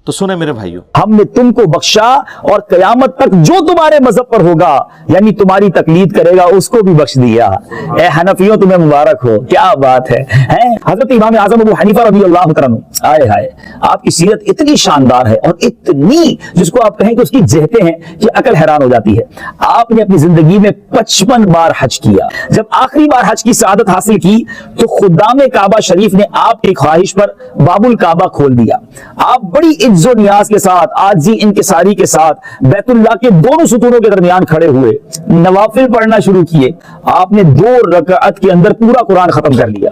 تو سنے میرے بھائیوں، ہم نے تم کو بخشا اور قیامت تک جو تمہارے مذہب پر ہوگا یعنی تمہاری تقلید کرے گا اس کو بھی بخش دیا۔ اے حنفیوں تمہیں مبارک ہو، کیا بات ہے۔ حضرت امام اعظم ابو حنیفہ رضی اللہ تعالیٰ عنہ، آئے ہائے، آپ کی سیرت اتنی شاندار ہے اور اتنی جس کو آپ کہیں کہ اس کی جہتیں ہیں کہ عقل حیران ہو جاتی ہے۔ آپ نے اپنی زندگی میں 55 بار حج کیا۔ جب آخری بار حج کی سعادت حاصل کی تو خدام کعبہ شریف نے آپ کی خواہش پر باب الکعبہ کھول دیا۔ آپ بڑی عز و نیاز کے ساتھ، عاجزی انکساری کے ساتھ بیت اللہ کے دونوں ستونوں کے درمیان کھڑے ہوئے، نوافل پڑھنا شروع کیے۔ آپ نے 2 رکعت کے اندر پورا قرآن ختم کر لیا۔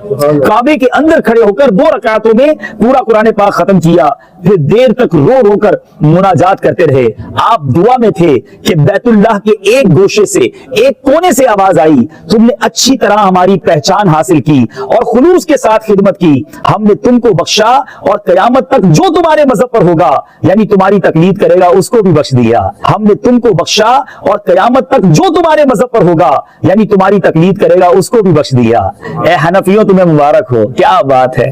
کعبے کے اندر کھڑے ہو کر 2 رکعتوں میں پورا قرآن پاک ختم کیا۔ پھر دیر تک رو رو کر مناجات کرتے رہے۔ آپ دعا میں تھے کہ بیت اللہ کے ایک گوشے سے، ایک کونے سے آواز آئی، تم نے اچھی طرح ہماری پہچان حاصل کی اور خلوص کے ساتھ خدمت کی، ہم نے تم کو بخشا اور قیامت تک جو تمہارے مذہب پر ہوگا یعنی تمہاری تقلید کرے گا اس کو بھی بخش دیا۔ ہم نے تم کو بخشا اور قیامت تک جو تمہارے مذہب پر ہوگا یعنی تمہاری تقلید کرے گا اس کو بھی بخش دیا۔ اے حنفیوں تمہیں مبارک ہو، کیا بات ہے۔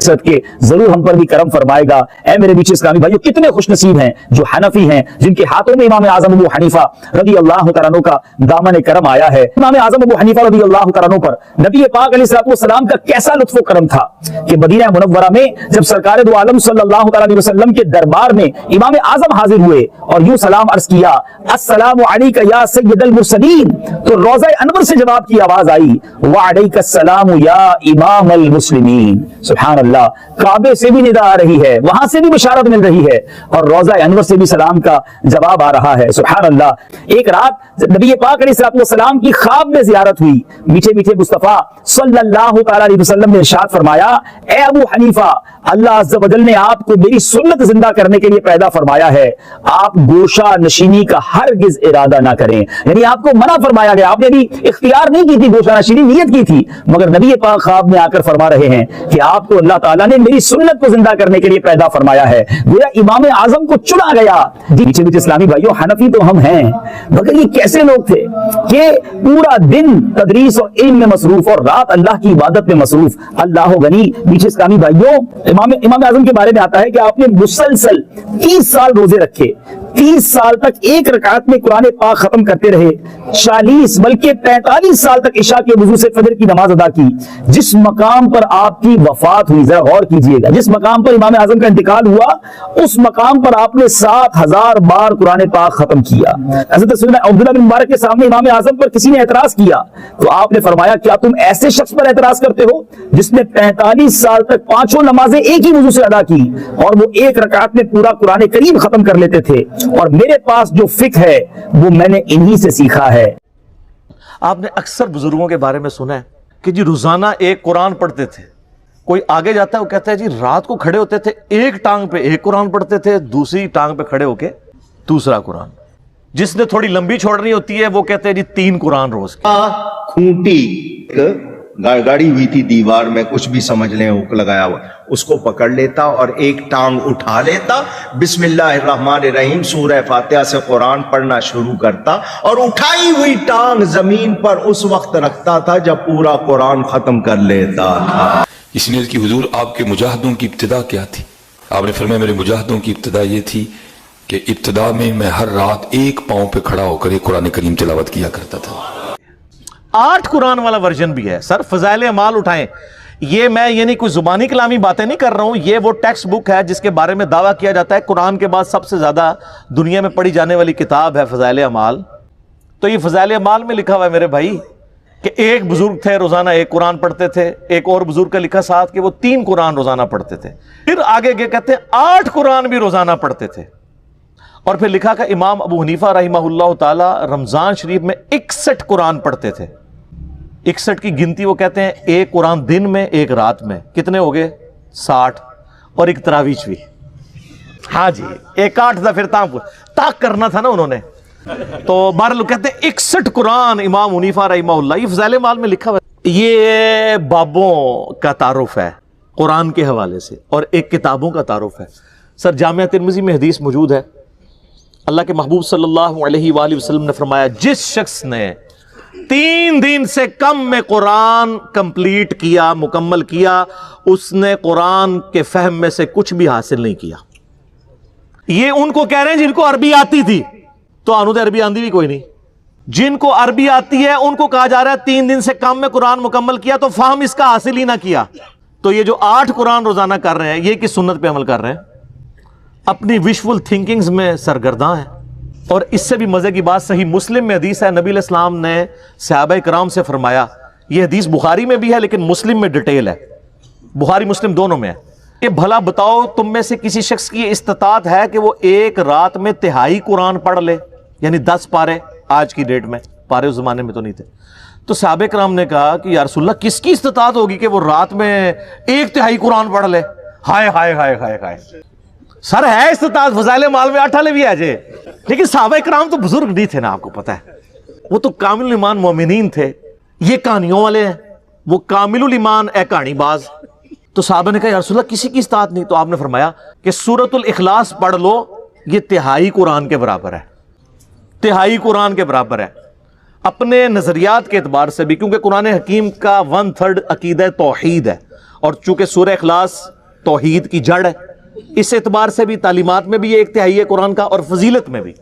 صدقے ضرور ہم پر بھی کرم فرمائے گا۔ اے میرے بیچ اسلامی بھائیو، کتنے خوش نصیب ہیں جو حنفی ہیں، جن کے ہاتھوں میں امام اعظم ابو حنیفہ رضی اللہ تعالیٰ عنہ کا دامن کرم آیا ہے۔ امام اعظم ابو حنیفہ رضی اللہ تعالیٰ عنہ پر نبی پاک علیہ السلام کا کیسا لطف و کرم تھا کہ مدینہ منورہ میں جب سرکار دو عالم صلی اللہ علیہ وسلم کے دربار میں امام اعظم حاضر ہوئے اور یوں سلام عرض کیا، السلام علیک یا سید المرسلین، تو روضہ انور سے جواب کی آواز آئی، وعلیک السلام یا امام المسلمین۔ سبحان اللہ، کعبے سے بھی ندا آ رہی ہے، وہاں سے بھی بشارت مل رہی ہے اور روضہ انور سے بھی سلام کا جواب آ رہا ہے۔ سبحان اللہ۔ ایک رات نبی پاک علیہ السلام کی خواب میں زیارت ہوئی۔ میٹھے میٹھے مصطفیٰ صلی اللہ تعالی علیہ وسلم نے ارشاد فرمایا، اے ابو حنیفہ، اللہ عز و جل نے آپ کو میری سنت زندہ کرنے کے لیے پیدا فرمایا ہے، آپ گوشہ نشینی کا ہرگز ارادہ نہ کریں۔ یعنی آپ کو منع فرمایا گیا، آپ نے بھی اختیار نہیں کی تھی گوشہ نشینی، نیت کی تھی، مگر نبی پاک خواب میں آ کر فرما رہے ہیں کہ آپ کو اللہ تعالیٰ نے میری سنت کو زندہ کرنے کے لیے پیدا فرمایا ہے، گویا امام اعظم کو چنا گیا۔ میٹھے میٹھے اسلامی بھائیوں، حنفی تو ہم ہیں، مگر یہ کیسے لوگ تھے کہ پورا دن تدریس اور علم میں مصروف اور رات اللہ کی عبادت میں مصروف۔ اللہ غنی۔ میٹھے اسلامی بھائیوں، امام اعظم کے بارے میں آتا ہے کہ آپ نے مسلسل 30 سال روزے رکھے، 30 سال تک ایک رکعت میں قرآن پاک ختم کرتے رہے، 40 بلکہ 45 سال تک عشاء کے وضو سے فجر کی نماز ادا کی۔ جس مقام پر آپ کی وفات ہوئی، ذرا غور کیجئے گا، جس مقام پر امام اعظم کا انتقال ہوا اس مقام پر آپ نے 7000 بار قرآن پاک ختم کیا۔ حضرت سیدنا عبداللہ بن مبارک کے سامنے امام اعظم پر کسی نے اعتراض کیا تو آپ نے فرمایا، کیا تم ایسے شخص پر اعتراض کرتے ہو جس نے 45 سال تک 5 نمازیں ایک ہی وضو سے ادا کی اور وہ ایک رکعت میں پورا قرآن کریم ختم کر لیتے تھے، اور میرے پاس جو فقہ ہے وہ میں نے انہی سے سیکھا ہے۔ آپ نے اکثر بزرگوں کے بارے میں سنا ہے کہ جی روزانہ ایک قرآن پڑھتے تھے۔ کوئی آگے جاتا ہے وہ کہتا ہے جی رات کو کھڑے ہوتے تھے، ایک ٹانگ پہ ایک قرآن پڑھتے تھے، دوسری ٹانگ پہ کھڑے ہو کے دوسرا قرآن۔ جس نے تھوڑی لمبی چھوڑنی ہوتی ہے وہ کہتے ہیں جی 3 قرآن روز کی۔ کھونٹی گاڑی ہوئی تھی دیوار میں، کچھ بھی سمجھ لیں، ہک لگایا ہوا، اس کو پکڑ لیتا اور ایک ٹانگ اٹھا لیتا، بسم اللہ الرحمن الرحیم سورہ فاتحہ سے قرآن پڑھنا شروع کرتا اور اٹھائی ہوئی ٹانگ زمین پر اس وقت رکھتا تھا جب پورا قرآن ختم کر لیتا تھا۔ اس لیے کہ حضور آپ کے مجاہدوں کی ابتدا کیا تھی؟ آپ نے فرمایا میرے مجاہدوں کی ابتدا یہ تھی کہ ابتدا میں ہر رات ایک پاؤں پہ کھڑا ہو کر ایک قرآن کریم تلاوت کیا کرتا تھا۔ 8 قرآن والا ورژن بھی ہے سر، فضائل اعمال اٹھائیں۔ یہ میں یعنی کوئی زبانی کلامی باتیں نہیں کر رہا ہوں، یہ وہ ٹیکسٹ بک ہے جس کے بارے میں دعویٰ کیا جاتا ہے قرآن کے بعد سب سے زیادہ دنیا میں پڑھی جانے والی کتاب ہے فضائل اعمال۔ تو یہ فضائل اعمال میں لکھا ہوا ہے میرے بھائی کہ ایک بزرگ تھے روزانہ ایک قرآن پڑھتے تھے، ایک اور بزرگ کا لکھا ساتھ کہ وہ 3 قرآن روزانہ پڑھتے تھے، پھر آگے کہتے ہیں 8 قرآن بھی روزانہ پڑھتے تھے۔ اور پھر لکھا کہ امام ابو حنیفہ رحمہ اللہ تعالی رمضان شریف میں 61 قرآن پڑھتے تھے۔ 61 کی گنتی وہ کہتے ہیں ایک قرآن دن میں ایک رات میں، کتنے ہو گئے 60، اور ایک تراویح بھی۔ ہاں جی، ایک 8 تھا، پھر تاک کرنا تھا نا انہوں نے، تو بارہ لوگ کہتے ہیں 61 قرآن امام حنیفہ رحمہ اللہ۔ یہ فضائل اعمال میں لکھا ہوا ہے۔ یہ بابوں کا تعارف ہے قرآن کے حوالے سے اور ایک کتابوں کا تعارف ہے۔ سر جامعہ ترمذی میں حدیث موجود ہے، اللہ کے محبوب صلی اللہ علیہ وآلہ وسلم نے فرمایا، جس شخص نے 3 دن سے کم میں قرآن کمپلیٹ کیا، مکمل کیا، اس نے قرآن کے فہم میں سے کچھ بھی حاصل نہیں کیا۔ یہ ان کو کہہ رہے ہیں جن کو عربی آتی تھی، تو انہوں نے عربی آندی بھی کوئی نہیں. جن کو عربی آتی ہے ان کو کہا جا رہا ہے 3 دن سے کم میں قرآن مکمل کیا تو فہم اس کا حاصل ہی نہ کیا. تو یہ جو 8 قرآن روزانہ کر رہے ہیں یہ کس سنت پہ عمل کر رہے ہیں؟ اپنی وشفل تھنکنگز میں سرگرداں ہیں. اور اس سے بھی مزے کی بات صحیح مسلم میں حدیث ہے، نبی علیہ السلام نے صحابہ کرام سے فرمایا، یہ حدیث بخاری میں بھی ہے لیکن مسلم میں ڈیٹیل ہے، بخاری مسلم دونوں میں ہے، کہ بھلا بتاؤ تم میں سے کسی شخص کی استطاعت ہے کہ وہ ایک رات میں 1/3 قرآن پڑھ لے، یعنی 10 پارے. آج کی ڈیٹ میں پارے اس زمانے میں تو نہیں تھے. تو صحابہ کرام نے کہا کہ یا رسول اللہ کس کی استطاعت ہوگی کہ وہ رات میں 1/3 قرآن پڑھ لے؟ ہائے ہائے ہائے ہائے ہائے. سر ہے استطاعت، فضائل مال میں 8 والے بھی آ جائے، لیکن صحابہ کرام تو بزرگ نہیں تھے نا، آپ کو پتا ہے وہ تو کامل الایمان مومنین تھے. یہ کہانیوں والے ہیں، وہ کامل الایمان اے کہانی باز. تو صحابہ نے کہا یا رسول اللہ کسی کی استطاعت نہیں. تو آپ نے فرمایا کہ سورۃ الاخلاص پڑھ لو، یہ 1/3 قرآن کے برابر ہے، 1/3 قرآن کے برابر ہے. اپنے نظریات کے اعتبار سے بھی، کیونکہ قرآن حکیم کا 1/3 عقیدہ توحید ہے، اور چونکہ سورہ اخلاص توحید کی جڑ ہے، اس اعتبار سے بھی تعلیمات میں بھی یہ 1/3 ہے قرآن کا، اور فضیلت میں بھی.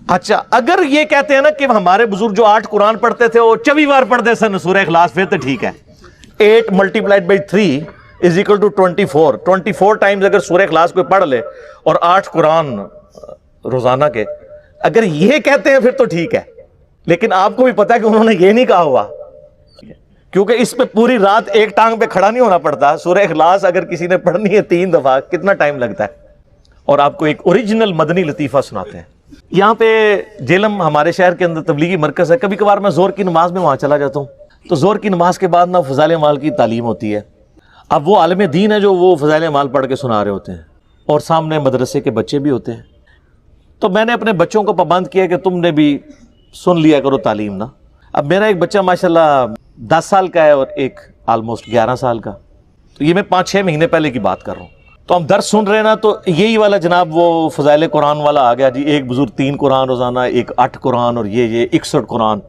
اچھا اگر یہ کہتے ہیں نا کہ ہمارے بزرگ جو 8 قرآن پڑھتے تھے وہ 24 بار پڑھتے سن سورہ اخلاص، پھر تو ٹھیک ہے. 8 × 3 = 24. 24 ٹائمز اگر سورہ اخلاص کوئی پڑھ لے اور 8 قرآن روزانہ کے، اگر یہ کہتے ہیں پھر تو ٹھیک ہے. لیکن آپ کو بھی پتا ہے کہ انہوں نے یہ نہیں کہا ہوا، کیونکہ اس پہ پوری رات ایک ٹانگ پہ کھڑا نہیں ہونا پڑتا. سورہ اخلاص اگر کسی نے پڑھنی ہے 3 دفعہ کتنا ٹائم لگتا ہے. اور آپ کو ایک اوریجنل مدنی لطیفہ سناتے ہیں. یہاں پہ جیلم ہمارے شہر کے اندر تبلیغی مرکز ہے. کبھی کبھار میں زور کی نماز میں وہاں چلا جاتا ہوں، تو زور کی نماز کے بعد نا فضائل اعمال کی تعلیم ہوتی ہے. اب وہ عالم دین ہے جو وہ فضائل اعمال پڑھ کے سنا رہے ہوتے ہیں، اور سامنے مدرسے کے بچے بھی ہوتے ہیں. تو میں نے اپنے بچوں کو پابند کیا کہ تم نے بھی سن لیا کرو تعلیم نا. اب میرا ایک بچہ ماشاءاللہ 10 سال کا ہے اور ایک آلموسٹ 11 سال کا. تو یہ میں 5-6 مہینے پہلے کی بات کر رہا ہوں. تو ہم درس سن رہے ہیں نا، تو یہی والا جناب وہ فضائل قرآن والا آ گیا جی، ایک بزرگ 3 قرآن روزانہ، ایک 8 قرآن، اور یہ 61 قرآن.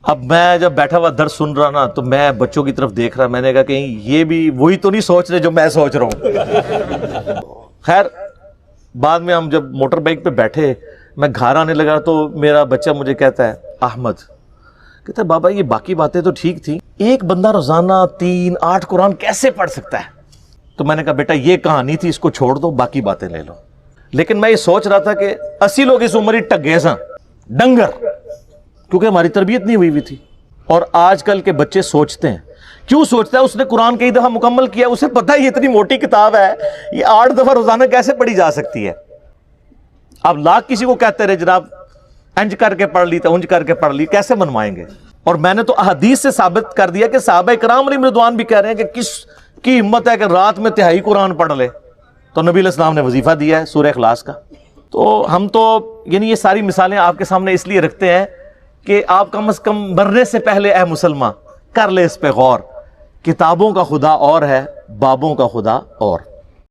اب میں جب بیٹھا ہوا درس سن رہا نا تو میں بچوں کی طرف دیکھ رہا، میں نے کہا کہیں یہ بھی وہی تو نہیں سوچ رہے جو میں سوچ رہا ہوں. خیر بعد میں ہم جب موٹر بائک پہ بیٹھے، میں گھر آنے لگا تو میرا بچہ مجھے کہتا ہے احمد، کہتا ہے بابا یہ باقی باتیں تو ٹھیک تھی، ایک بندہ روزانہ 3-8 قرآن کیسے پڑھ سکتا ہے؟ تو میں نے کہا بیٹا یہ کہانی تھی، اس کو چھوڑ دو، باقی باتیں لے لو. لیکن میں یہ سوچ رہا تھا کہ 80 لوگ اس عمر ہی ٹگے سا ڈنگر، کیونکہ ہماری تربیت نہیں ہوئی تھی. اور آج کل کے بچے سوچتے ہیں، کیوں سوچتا ہے؟ اس نے قرآن کئی دفعہ مکمل کیا، اسے پتہ ہے یہ اتنی موٹی کتاب ہے، یہ 8 دفعہ روزانہ کیسے پڑھی جا سکتی ہے. آپ لاکھ کسی کو کہتے رہے جناب انج کر کے پڑھ لی، انج کر کے پڑھ لی، کیسے منوائیں گے؟ اور میں نے تو احادیث سے ثابت کر دیا کہ صحابہ کرام علیہم رضوان بھی کہہ رہے ہیں کہ کس کی ہمت ہے کہ رات میں 1/3 قرآن پڑھ لے. تو نبی علیہ السلام نے وظیفہ دیا ہے سورہ اخلاص کا. تو ہم تو یعنی یہ ساری مثالیں آپ کے سامنے اس لیے رکھتے ہیں کہ آپ کم از کم مرنے سے پہلے اے مسلمان کر لے اس پہ غور. کتابوں کا خدا اور ہے، بابوں کا خدا اور.